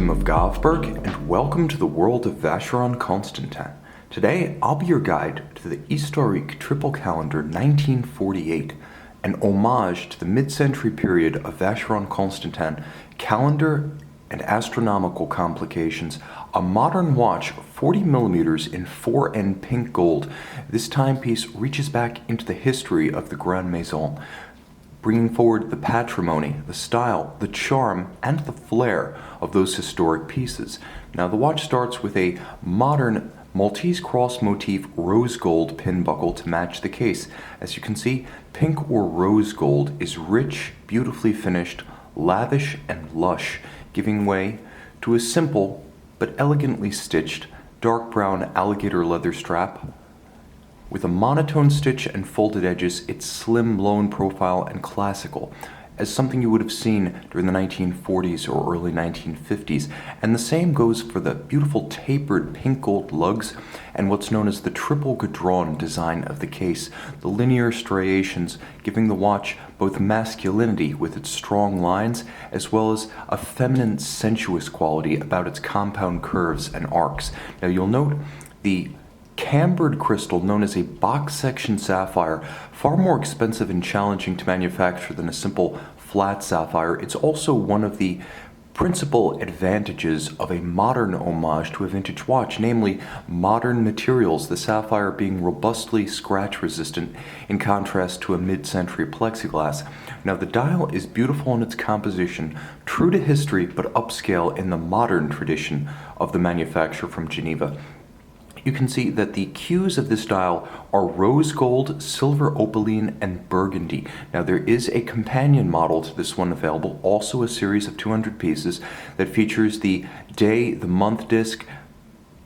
Tim of Govberg, and welcome to the world of Vacheron Constantin. Today, I'll be your guide to the Historique Triple Calendrier 1948, an homage to the mid-century period of Vacheron Constantin calendar and astronomical complications, a modern watch 40mm in 4N pink gold. This timepiece reaches back into the history of the Grand Maison, bringing forward the patrimony, the style, the charm, and the flair of those historic pieces. Now, the watch starts with a modern Maltese cross motif rose gold pin buckle to match the case. As you can see, pink or rose gold is rich, beautifully finished, lavish, and lush, giving way to a simple but elegantly stitched dark brown alligator leather strap. With a monotone stitch and folded edges, it's slim, low profile, and classical, as something you would have seen during the 1940s or early 1950s. And the same goes for the beautiful tapered pink gold lugs and what's known as the triple gadron design of the case, the linear striations giving the watch both masculinity with its strong lines as well as a feminine sensuous quality about its compound curves and arcs. Now, you'll note the cambered crystal known as a box section sapphire, far more expensive and challenging to manufacture than a simple flat sapphire. It's also one of the principal advantages of a modern homage to a vintage watch, namely modern materials, the sapphire being robustly scratch resistant in contrast to a mid-century plexiglass. Now, the dial is beautiful in its composition, true to history but upscale in the modern tradition of the manufacturer from Geneva. You can see that the cues of this dial are rose gold, silver opaline, and burgundy. Now, there is a companion model to this one available, also a series of 200 pieces that features the day, the month disc,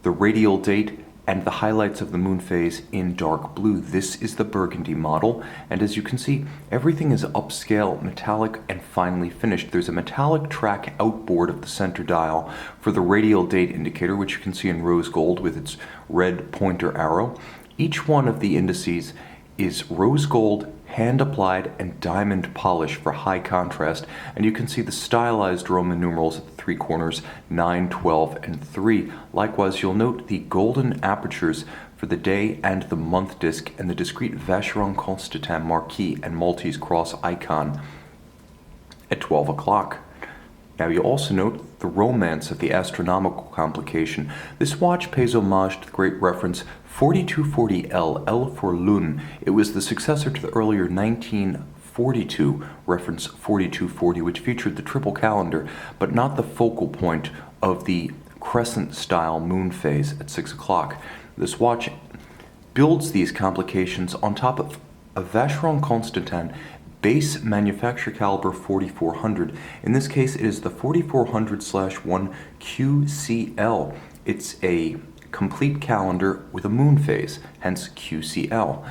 the radial date, and the highlights of the moon phase in dark blue. This is the burgundy model, and as you can see, everything is upscale, metallic, and finely finished. There's a metallic track outboard of the center dial for the radial date indicator, which you can see in rose gold with its red pointer arrow. Each one of the indices is rose gold, hand-applied, and diamond polish for high contrast, and you can see the stylized Roman numerals at the three corners, 9, 12, and 3. Likewise, you'll note the golden apertures for the day and the month disc, and the discrete Vacheron Constantin marquee and Maltese cross icon at 12 o'clock. Now, you'll also note the romance of the astronomical complication. This watch pays homage to the great reference 4240L, L for Lune. It was the successor to the earlier 1942 reference 4240, which featured the triple calendar, but not the focal point of the crescent-style moon phase at 6 o'clock. This watch builds these complications on top of a Vacheron Constantin base manufacture caliber 4400. In this case, it is the 4400/1 QCL. It's a complete calendar with a moon phase, hence QCL,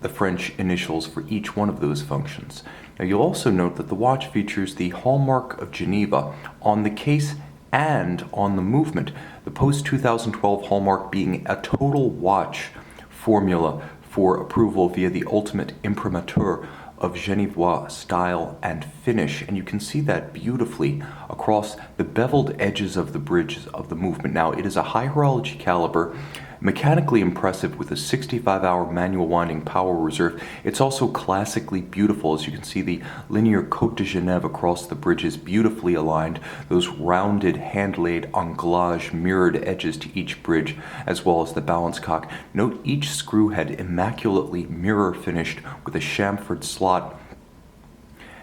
the French initials for each one of those functions. Now, you'll also note that the watch features the hallmark of Geneva on the case and on the movement, the post-2012 hallmark being a total watch formula for approval via the ultimate imprimatur of Genevois style and finish, and you can see that beautifully across the beveled edges of the bridges of the movement. Now, it is a high horology caliber, mechanically impressive with a 65-hour manual winding power reserve. It's also classically beautiful, as you can see the linear Côte de Genève across the bridges, beautifully aligned, those rounded hand-laid anglage mirrored edges to each bridge, as well as the balance cock. Note each screw head immaculately mirror finished with a chamfered slot,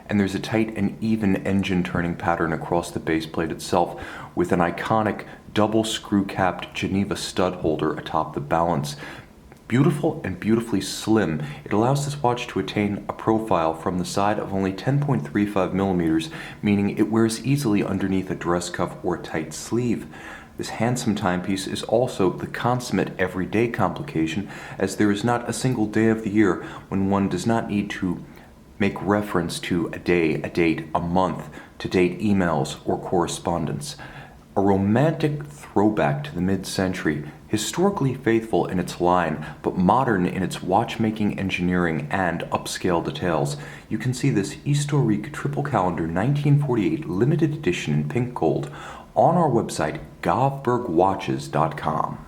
and there's a tight and even engine turning pattern across the base plate itself, with an iconic double screw-capped Geneva stud holder atop the balance. Beautiful and beautifully slim, it allows this watch to attain a profile from the side of only 10.35mm, meaning it wears easily underneath a dress cuff or a tight sleeve. This handsome timepiece is also the consummate everyday complication, as there is not a single day of the year when one does not need to make reference to a day, a date, a month, to date emails or correspondence. A romantic throwback to the mid-century, historically faithful in its line, but modern in its watchmaking, engineering, and upscale details. You can see this Historique Triple Calendrier 1948 limited edition in pink gold, on our website govbergwatches.com.